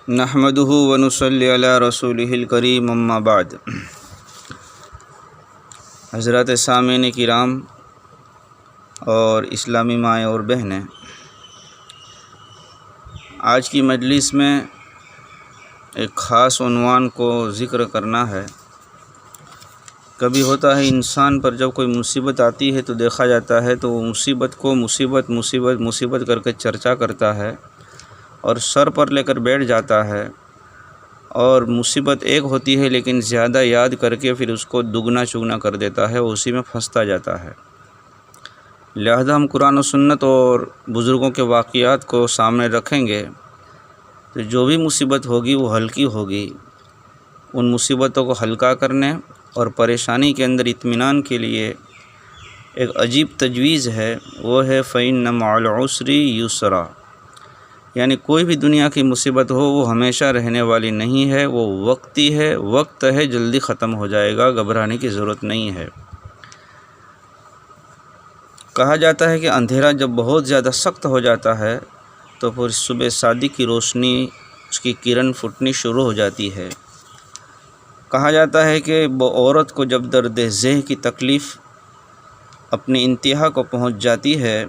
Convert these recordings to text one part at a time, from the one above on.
نحمدہ ونصلی علی رسولہ الکریم اما بعد۔ حضرات سامعین کرام اور اسلامی مائیں اور بہنیں، آج کی مجلس میں ایک خاص عنوان کو ذکر کرنا ہے۔ کبھی ہوتا ہے انسان پر جب کوئی مصیبت آتی ہے تو دیکھا جاتا ہے تو وہ مصیبت کو مصیبت کر کے چرچا کرتا ہے اور سر پر لے کر بیٹھ جاتا ہے، اور مصیبت ایک ہوتی ہے لیکن زیادہ یاد کر کے پھر اس کو دگنا چگنا کر دیتا ہے، اسی میں پھنستا جاتا ہے۔ لہذا ہم قرآن و سنت اور بزرگوں کے واقعات کو سامنے رکھیں گے تو جو بھی مصیبت ہوگی وہ ہلکی ہوگی۔ ان مصیبتوں کو ہلکا کرنے اور پریشانی کے اندر اطمینان کے لیے ایک عجیب تجویز ہے، وہ ہے فَإِنَّ مَعَ الْعُسْرِ يُسْرًا، یعنی کوئی بھی دنیا کی مصیبت ہو وہ ہمیشہ رہنے والی نہیں ہے، وہ وقتی ہے، وقت ہے، جلدی ختم ہو جائے گا، گھبرانے کی ضرورت نہیں ہے۔ کہا جاتا ہے کہ اندھیرا جب بہت زیادہ سخت ہو جاتا ہے تو پھر صبح صادق کی روشنی، اس کی کرن پھوٹنی شروع ہو جاتی ہے۔ کہا جاتا ہے کہ وہ عورت کو جب درد ذہ کی تکلیف اپنی انتہا کو پہنچ جاتی ہے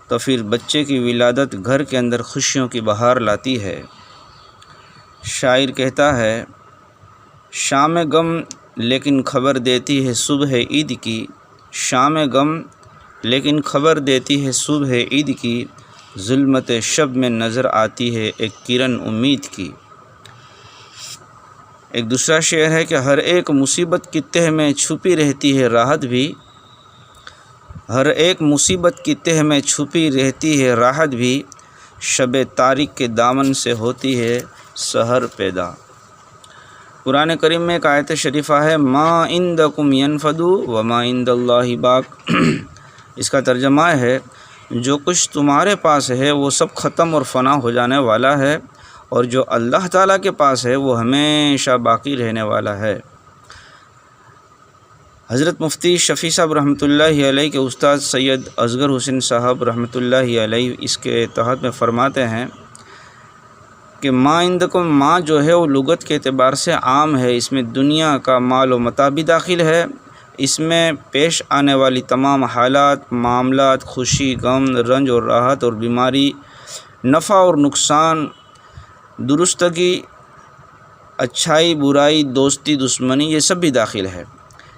تو پھر بچے کی ولادت گھر کے اندر خوشیوں کی بہار لاتی ہے۔ شاعر کہتا ہے، شام غم لیکن خبر دیتی ہے صبح عید کی، شام غم لیکن خبر دیتی ہے صبح عید کی، ظلمت شب میں نظر آتی ہے ایک کرن امید کی۔ ایک دوسرا شعر ہے کہ ہر ایک مصیبت کی تہ میں چھپی رہتی ہے راحت بھی، ہر ایک مصیبت کی تہ میں چھپی رہتی ہے راحت بھی، شب تاریک کے دامن سے ہوتی ہے سحر پیدا۔ قرآن کریم میں ایک آیت شریفہ ہے، ما عندکم ینفد وما عند اللہ باق۔ اس کا ترجمہ ہے، جو کچھ تمہارے پاس ہے وہ سب ختم اور فنا ہو جانے والا ہے، اور جو اللہ تعالیٰ کے پاس ہے وہ ہمیشہ باقی رہنے والا ہے۔ حضرت مفتی شفیع صاحب رحمۃ اللہ علیہ کے استاد سید اصغر حسین صاحب رحمۃ اللہ علیہ اس کے تحت میں فرماتے ہیں کہ ما عندکم، ما جو ہے وہ لغت کے اعتبار سے عام ہے، اس میں دنیا کا مال و متاع بھی داخل ہے، اس میں پیش آنے والی تمام حالات، معاملات، خوشی، غم، رنج اور راحت اور بیماری، نفع اور نقصان، درستگی، اچھائی، برائی، دوستی، دشمنی، یہ سب بھی داخل ہے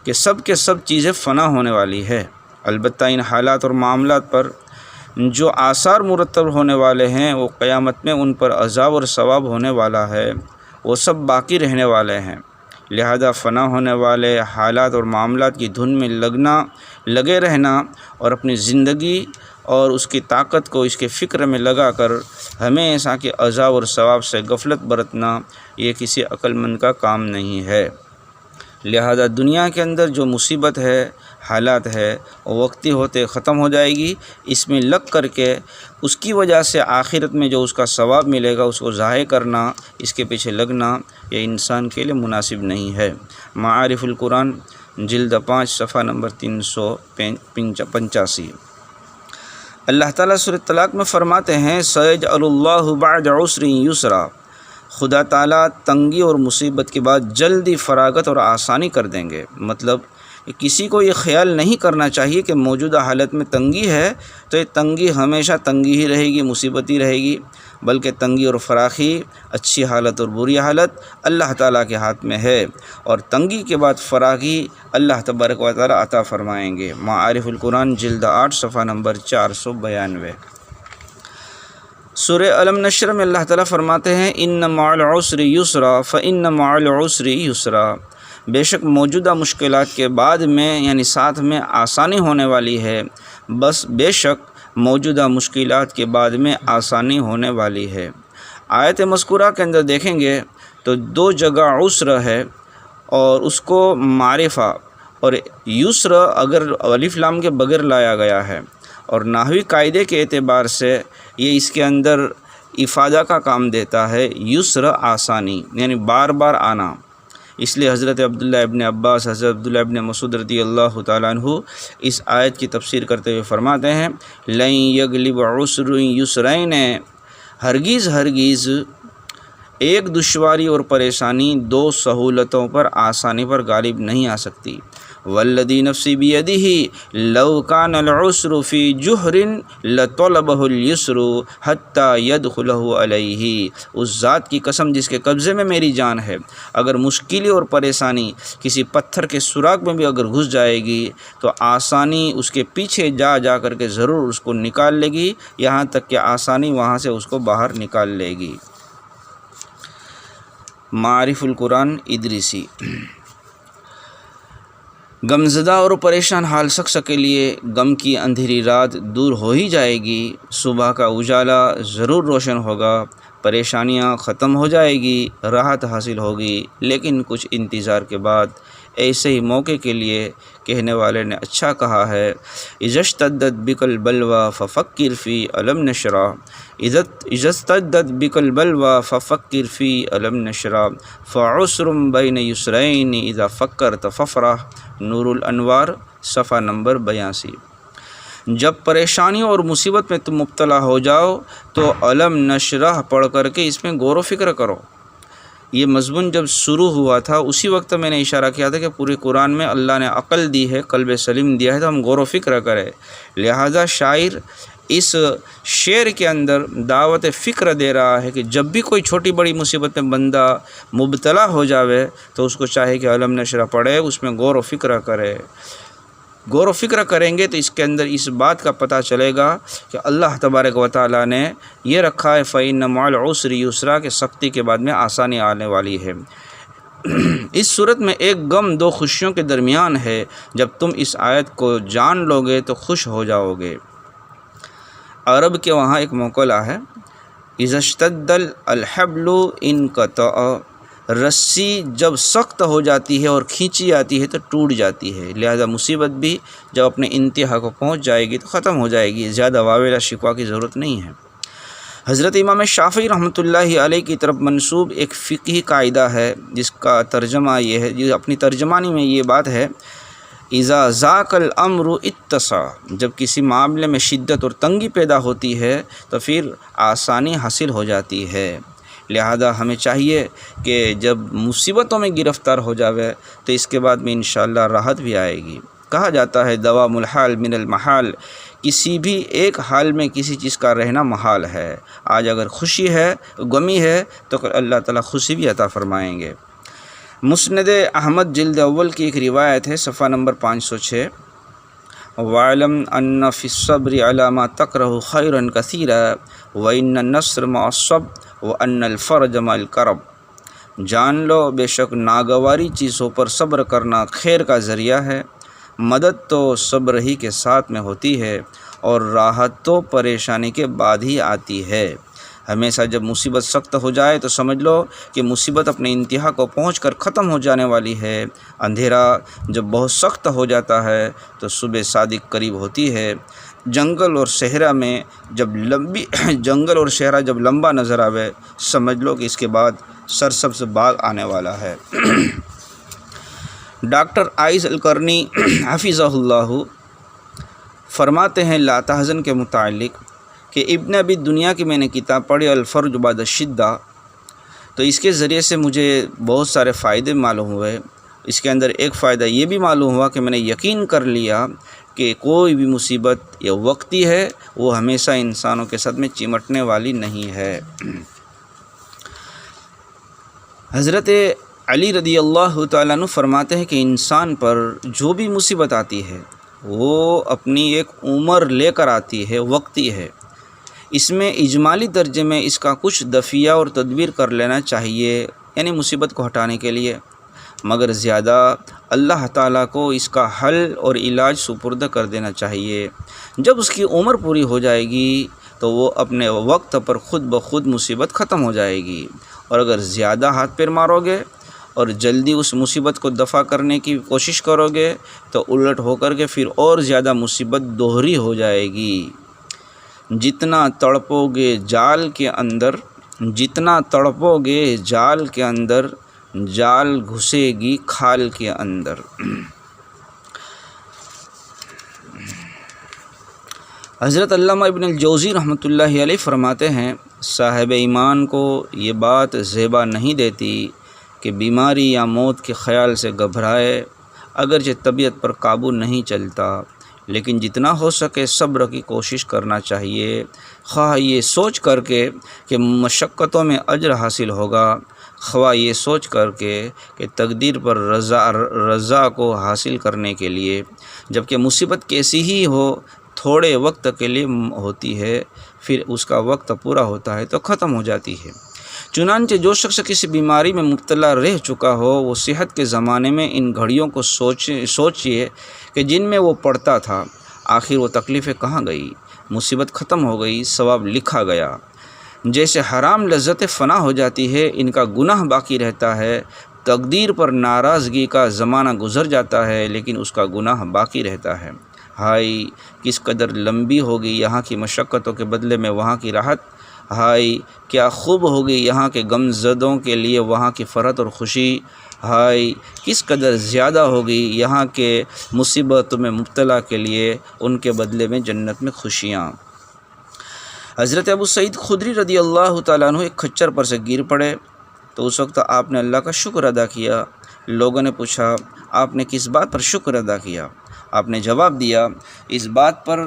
کہ سب کے سب چیزیں فنا ہونے والی ہے۔ البتہ ان حالات اور معاملات پر جو آثار مرتب ہونے والے ہیں وہ قیامت میں ان پر عذاب اور ثواب ہونے والا ہے، وہ سب باقی رہنے والے ہیں۔ لہذا فنا ہونے والے حالات اور معاملات کی دھن میں لگے رہنا اور اپنی زندگی اور اس کی طاقت کو اس کے فکر میں لگا کر ہمیشہ کے عذاب اور ثواب سے غفلت برتنا، یہ کسی عقل مند کا کام نہیں ہے۔ لہذا دنیا کے اندر جو مصیبت ہے، حالات ہے، وہ وقتی ہوتے ختم ہو جائے گی، اس میں لگ کر کے اس کی وجہ سے آخرت میں جو اس کا ثواب ملے گا اس کو ضائع کرنا، اس کے پیچھے لگنا، یہ انسان کے لیے مناسب نہیں ہے۔ معارف القرآن جلد 5 صفحہ نمبر 385۔ اللہ تعالیٰ سورۃ طلاق میں فرماتے ہیں، سَيَجْعَلُ اللَّهُ بَعْدَ عُسْرٍ يُسْرًا، خدا تعالیٰ تنگی اور مصیبت کے بعد جلدی فراغت اور آسانی کر دیں گے۔ مطلب کسی کو یہ خیال نہیں کرنا چاہیے کہ موجودہ حالت میں تنگی ہے تو یہ تنگی ہمیشہ تنگی ہی رہے گی، مصیبت ہی رہے گی، بلکہ تنگی اور فراخی، اچھی حالت اور بری حالت اللہ تعالیٰ کے ہاتھ میں ہے، اور تنگی کے بعد فراخی اللہ تبارک و تعالیٰ عطا فرمائیں گے۔ معارف القرآن جلد 8 صفحہ نمبر 492۔ سورہ الم نشر میں اللہ تعالیٰ فرماتے ہیں، ان مع العسر یسرا فان مع العسر یسرا، بے شک موجودہ مشکلات کے بعد میں یعنی ساتھ میں آسانی ہونے والی ہے، بس بے شک موجودہ مشکلات کے بعد میں آسانی ہونے والی ہے۔ آیت مذکورہ کے اندر دیکھیں گے تو 2 جگہ عسر ہے اور اس کو معرفہ اور یسر اگر الف لام کے بغیر لایا گیا ہے، اور نحوی قاعدے کے اعتبار سے یہ اس کے اندر افادہ کا کام دیتا ہے۔ یسر آسانی یعنی بار بار آنا، اس لیے حضرت عبداللہ ابن عباس، حضرت عبداللہ ابن مسعود رضی اللہ تعالیٰ عنہ اس آیت کی تفسیر کرتے ہوئے فرماتے ہیں لن یغلب عسر یسرین، ہرگز ایک دشواری اور پریشانی دو سہولتوں پر آسانی پر غالب نہیں آ سکتی۔ والذی نفسی بیدہ لو کان العسر فی جہر لطلبہ اليسر حتی یدخلہ علیہ، اس ذات کی قسم جس کے قبضے میں میری جان ہے، اگر مشکل اور پریشانی کسی پتھر کے سوراخ میں بھی اگر گھس جائے گی تو آسانی اس کے پیچھے جا کر کے ضرور اس کو نکال لے گی، یہاں تک کہ آسانی وہاں سے اس کو باہر نکال لے گی۔ معارف القرآن ادریسی۔ غمزدہ اور پریشان حال شخص کے لیے غم کی اندھیری رات دور ہو ہی جائے گی، صبح کا اجالا ضرور روشن ہوگا، پریشانیاں ختم ہو جائے گی، راحت حاصل ہوگی، لیکن کچھ انتظار کے بعد ایسے ہی موقع کے لیے کہنے والے نے اچھا کہا ہے اذا اشتدت بک البلوى ففکر فی الم نشرح، اذا اشتدت بک البلوى ففکر فی الم نشرح فعسر بین یسرین اذا فکرت فافرح، نور الانوار صفحہ نمبر 82۔ جب پریشانیوں اور مصیبت میں تم مبتلا ہو جاؤ تو الم نشرح پڑھ کر کے اس میں غور و فکر کرو۔ یہ مضمون جب شروع ہوا تھا اسی وقت میں نے اشارہ کیا تھا کہ پورے قرآن میں اللہ نے عقل دی ہے، قلب سلیم دیا ہے، تو ہم غور و فکر کریں۔ لہذا شاعر اس شعر کے اندر دعوت فکر دے رہا ہے کہ جب بھی کوئی چھوٹی بڑی مصیبت میں بندہ مبتلا ہو جاوے تو اس کو چاہے کہ الم نشرح پڑھے، اس میں غور و فکر کرے۔ غور و فکر کریں گے تو اس کے اندر اس بات کا پتہ چلے گا کہ اللہ تبارک و تعالیٰ نے یہ رکھا ہے فَإِنَّ مَعَ الْعُسْرِ يُسْرًا، کہ سختی کے بعد میں آسانی آنے والی ہے۔ اس صورت میں ایک غم دو خوشیوں کے درمیان ہے، جب تم اس آیت کو جان لو گے تو خوش ہو جاؤ گے۔ عرب کے وہاں ایک مقولہ ہے اذا اشتد الحبل انقطع، رسی جب سخت ہو جاتی ہے اور کھینچی جاتی ہے تو ٹوٹ جاتی ہے، لہذا مصیبت بھی جب اپنے انتہا کو پہنچ جائے گی تو ختم ہو جائے گی، زیادہ واویلا شکوہ کی ضرورت نہیں ہے۔ حضرت امام شافعی رحمۃ اللہ علیہ کی طرف منسوب ایک فقہی قاعدہ ہے جس کا ترجمہ یہ ہے، جو اپنی ترجمانی میں یہ بات ہے اذا ضاق الامر اتسع، جب کسی معاملے میں شدت اور تنگی پیدا ہوتی ہے تو پھر آسانی حاصل ہو جاتی ہے۔ لہذا ہمیں چاہیے کہ جب مصیبتوں میں گرفتار ہو جاوے تو اس کے بعد میں انشاءاللہ راحت بھی آئے گی۔ کہا جاتا ہے دوام الحال من المحال، کسی بھی ایک حال میں کسی چیز کا رہنا محال ہے۔ آج اگر خوشی ہے، غمی ہے، تو اللہ تعالیٰ خوشی بھی عطا فرمائیں گے۔ مسند احمد جلد اول کی ایک روایت ہے، صفحہ نمبر 506، وَاعْلَمْ أَنَّ فِي الصَّبْرِ عَلَى مَا تَكْرَهُ خَيْرًا كَثِيرًا وَإِنَّ النَّصْرَ مَعَ الصَّبْرِ وَأَنَّ الْفَرْجَ مَعَ الْكَرْبِ، جان لو بے شک ناگواری چیزوں پر صبر کرنا خیر کا ذریعہ ہے، مدد تو صبر ہی کے ساتھ میں ہوتی ہے، اور راحت تو پریشانی کے بعد ہی آتی ہے۔ ہمیشہ جب مصیبت سخت ہو جائے تو سمجھ لو کہ مصیبت اپنے انتہا کو پہنچ کر ختم ہو جانے والی ہے۔ اندھیرا جب بہت سخت ہو جاتا ہے تو صبح صادق قریب ہوتی ہے۔ جنگل اور صحرا جب لمبا نظر آوے سمجھ لو کہ اس کے بعد سرسبز باغ آنے والا ہے۔ ڈاکٹر عائض القرنی حفظہ اللہ فرماتے ہیں لا تحزن کے متعلق کہ ابن ابی دنیا کی میں نے کتاب پڑھی الفرج بعد الشدہ، تو اس کے ذریعے سے مجھے بہت سارے فائدے معلوم ہوئے۔ اس کے اندر ایک فائدہ یہ بھی معلوم ہوا کہ میں نے یقین کر لیا کہ کوئی بھی مصیبت یہ وقتی ہے، وہ ہمیشہ انسانوں کے ساتھ میں چمٹنے والی نہیں ہے۔ حضرت علی رضی اللہ تعالیٰ عنہ فرماتے ہیں کہ انسان پر جو بھی مصیبت آتی ہے وہ اپنی ایک عمر لے کر آتی ہے، وقتی ہے۔ اس میں اجمالی درجے میں اس کا کچھ دفعہ اور تدبیر کر لینا چاہیے، یعنی مصیبت کو ہٹانے کے لیے، مگر زیادہ اللہ تعالیٰ کو اس کا حل اور علاج سپرد کر دینا چاہیے۔ جب اس کی عمر پوری ہو جائے گی تو وہ اپنے وقت پر خود بخود مصیبت ختم ہو جائے گی، اور اگر زیادہ ہاتھ پیر مارو گے اور جلدی اس مصیبت کو دفع کرنے کی کوشش کرو گے تو الٹ ہو کر کے پھر اور زیادہ مصیبت دوہری ہو جائے گی۔ جتنا تڑپو گے جال کے اندر جال گھسے گی کھال کے اندر۔ حضرت علامہ ابن الجوزی رحمۃ اللہ علیہ فرماتے ہیں، صاحب ایمان کو یہ بات زیبا نہیں دیتی کہ بیماری یا موت کے خیال سے گھبرائے، اگرچہ طبیعت پر قابو نہیں چلتا، لیکن جتنا ہو سکے صبر کی کوشش کرنا چاہیے، خواہ یہ سوچ کر کے کہ مشقتوں میں اجر حاصل ہوگا، خواہ یہ سوچ کر کے کہ تقدیر پر رضا کو حاصل کرنے کے لیے، جبکہ مصیبت کیسی ہی ہو تھوڑے وقت کے لیے ہوتی ہے، پھر اس کا وقت پورا ہوتا ہے تو ختم ہو جاتی ہے۔ چنانچہ جو شخص کسی بیماری میں مبتلا رہ چکا ہو، وہ صحت کے زمانے میں ان گھڑیوں کو سوچئے کہ جن میں وہ پڑھتا تھا، آخر وہ تکلیفیں کہاں گئی، مصیبت ختم ہو گئی، ثواب لکھا گیا۔ جیسے حرام لذتیں فنا ہو جاتی ہے، ان کا گناہ باقی رہتا ہے۔ تقدیر پر ناراضگی کا زمانہ گزر جاتا ہے، لیکن اس کا گناہ باقی رہتا ہے۔ ہائی کس قدر لمبی ہوگی یہاں کی مشقتوں کے بدلے میں وہاں کی راحت، ہائی کیا خوب ہوگی یہاں کے غم زدوں کے لیے وہاں کی فرحت اور خوشی، ہائی کس قدر زیادہ ہوگی یہاں کے مصیبتوں میں مبتلا کے لیے ان کے بدلے میں جنت میں خوشیاں۔ حضرت ابو سعید خدری رضی اللہ تعالیٰ عنہ ایک کھچر پر سے گر پڑے تو اس وقت آپ نے اللہ کا شکر ادا کیا۔ لوگوں نے پوچھا، آپ نے کس بات پر شکر ادا کیا؟ آپ نے جواب دیا، اس بات پر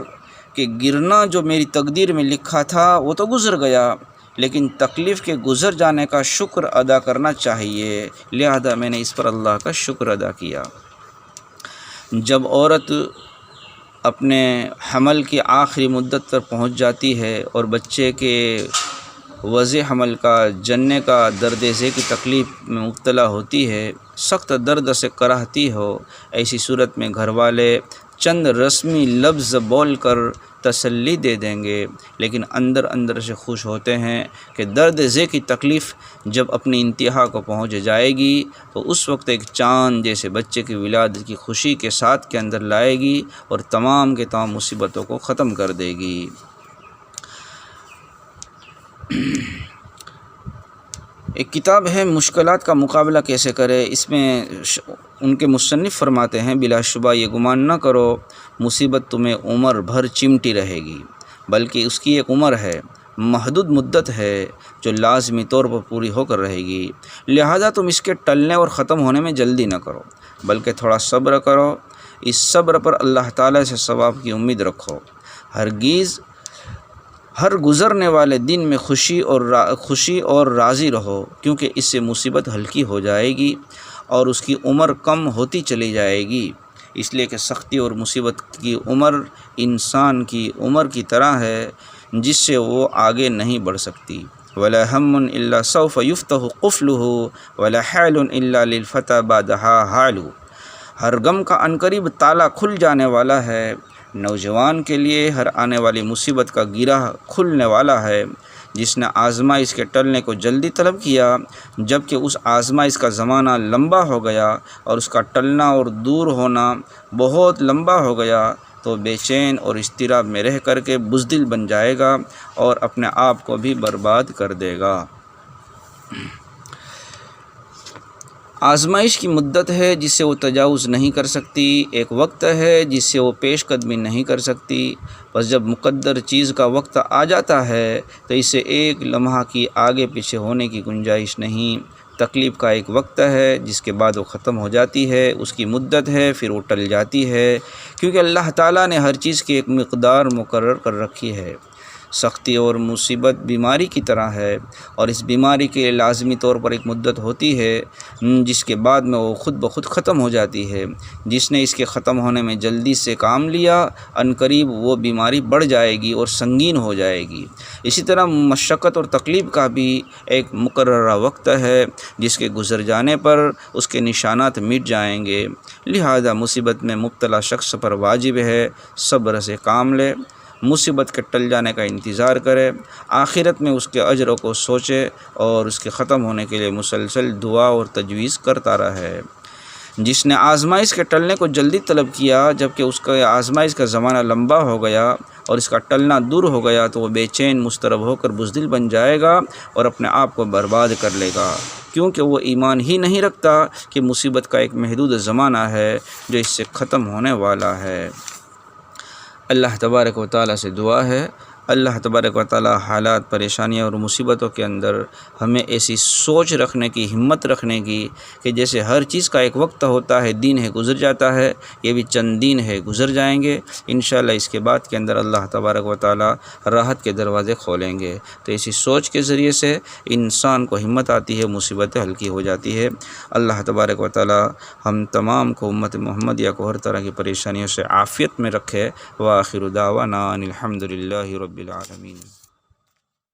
کہ گرنا جو میری تقدیر میں لکھا تھا وہ تو گزر گیا، لیکن تکلیف کے گزر جانے کا شکر ادا کرنا چاہیے، لہذا میں نے اس پر اللہ کا شکر ادا کیا۔ جب عورت اپنے حمل کی آخری مدت پر پہنچ جاتی ہے اور بچے کے وضع حمل کا جننے کا درد ذیل کی تکلیف میں مبتلا ہوتی ہے، سخت درد سے کراہتی ہو، ایسی صورت میں گھر والے چند رسمی لفظ بول کر تسلی دے دیں گے، لیکن اندر اندر سے خوش ہوتے ہیں کہ درد ذیل کی تکلیف جب اپنی انتہا کو پہنچ جائے گی تو اس وقت ایک چاند جیسے بچے کی ولادت کی خوشی کے ساتھ کے اندر لائے گی اور تمام کے تمام مصیبتوں کو ختم کر دے گی۔ ایک کتاب ہے مشکلات کا مقابلہ کیسے کرے، اس میں ان کے مصنف فرماتے ہیں، بلا شبہ یہ گمان نہ کرو مصیبت تمہیں عمر بھر چمٹی رہے گی، بلکہ اس کی ایک عمر ہے، محدود مدت ہے جو لازمی طور پر پوری ہو کر رہے گی، لہذا تم اس کے ٹلنے اور ختم ہونے میں جلدی نہ کرو، بلکہ تھوڑا صبر کرو، اس صبر پر اللہ تعالیٰ سے ثواب کی امید رکھو۔ ہر گزرنے والے دن میں خوشی اور راضی رہو، کیونکہ اس سے مصیبت ہلکی ہو جائے گی اور اس کی عمر کم ہوتی چلی جائے گی، اس لیے کہ سختی اور مصیبت کی عمر انسان کی عمر کی طرح ہے جس سے وہ آگے نہیں بڑھ سکتی۔ وَلَا هَمٌّ إِلَّا سَوْفَ يُفْتَحُ قُفْلُهُ وَلَا حَالٌ إِلَّا لِلْفَتَى بَعْدَهَا حَالٌ۔ ہر غم کا عنقریب تالا کھل جانے والا ہے، نوجوان کے لیے ہر آنے والی مصیبت کا گرہ کھلنے والا ہے، جس نے آزمائش کے ٹلنے کو جلدی طلب کیا، جبکہ اس آزمائش کا زمانہ لمبا ہو گیا اور اس کا ٹلنا اور دور ہونا بہت لمبا ہو گیا، تو بے چین اور اضطراب میں رہ کر کے بزدل بن جائے گا اور اپنے آپ کو بھی برباد کر دے گا۔ آزمائش کی مدت ہے جس سے وہ تجاوز نہیں کر سکتی، ایک وقت ہے جس سے وہ پیش قدمی نہیں کر سکتی، بس جب مقدر چیز کا وقت آ جاتا ہے تو اس سے ایک لمحہ کی آگے پیچھے ہونے کی گنجائش نہیں۔ تکلیف کا ایک وقت ہے جس کے بعد وہ ختم ہو جاتی ہے، اس کی مدت ہے، پھر وہ ٹل جاتی ہے، کیونکہ اللہ تعالیٰ نے ہر چیز کی ایک مقدار مقرر کر رکھی ہے۔ سختی اور مصیبت بیماری کی طرح ہے، اور اس بیماری کے لازمی طور پر ایک مدت ہوتی ہے جس کے بعد میں وہ خود بخود ختم ہو جاتی ہے۔ جس نے اس کے ختم ہونے میں جلدی سے کام لیا، عنقریب وہ بیماری بڑھ جائے گی اور سنگین ہو جائے گی۔ اسی طرح مشقت اور تکلیف کا بھی ایک مقررہ وقت ہے جس کے گزر جانے پر اس کے نشانات مٹ جائیں گے، لہذا مصیبت میں مبتلا شخص پر واجب ہے صبر سے کام لے، مصیبت کے ٹل جانے کا انتظار کرے، آخرت میں اس کے اجروں کو سوچے اور اس کے ختم ہونے کے لیے مسلسل دعا اور تجویز کرتا رہے۔ جس نے آزمائش کے ٹلنے کو جلدی طلب کیا جبکہ اس کا آزمائش کا زمانہ لمبا ہو گیا اور اس کا ٹلنا دور ہو گیا تو وہ بے چین مضطرب ہو کر بزدل بن جائے گا اور اپنے آپ کو برباد کر لے گا، کیونکہ وہ ایمان ہی نہیں رکھتا کہ مصیبت کا ایک محدود زمانہ ہے جو اس سے ختم ہونے والا ہے۔ اللہ تبارک و تعالیٰ سے دعا ہے، اللہ تبارک و تعالیٰ حالات، پریشانیاں اور مصیبتوں کے اندر ہمیں ایسی سوچ رکھنے کی، ہمت رکھنے کی کہ جیسے ہر چیز کا ایک وقت ہوتا ہے، دین ہے گزر جاتا ہے، یہ بھی چند دن ہے گزر جائیں گے، انشاءاللہ اس کے بعد کے اندر اللہ تبارک و تعالیٰ راحت کے دروازے کھولیں گے۔ تو اسی سوچ کے ذریعے سے انسان کو ہمت آتی ہے، مصیبتیں ہلکی ہو جاتی ہے۔ اللہ تبارک و تعالیٰ ہم تمام کو، امت محمدیہ کو، ہر طرح کی پریشانیوں سے عافیت میں رکھے۔ وآخر دعوانا ان الحمد للہ رب العالمین۔